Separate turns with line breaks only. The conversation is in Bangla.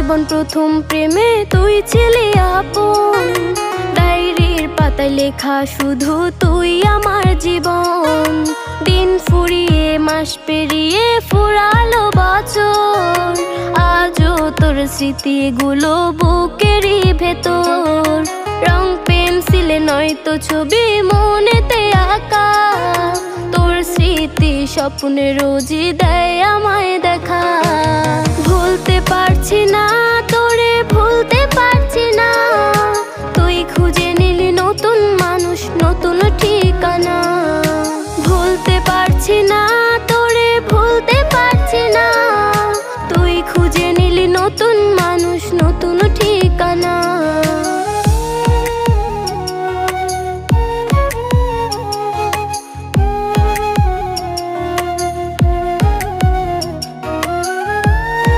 জীবন প্রথম প্রেমে তুই ছিলি আপন, ডায়েরির পাতায় লেখা শুধু তুই আমার জীবন। দিন ফুরিয়ে মাস পেরিয়ে ফুরালো বছর, আজও তোর স্মৃতিগুলো বুকেরই ভেতর। রং পেন্সিলে নয়তো ছবি মনেতে আঁকা, তোর স্মৃতি স্বপ্নে রোজই দেয় আমায় দেখা।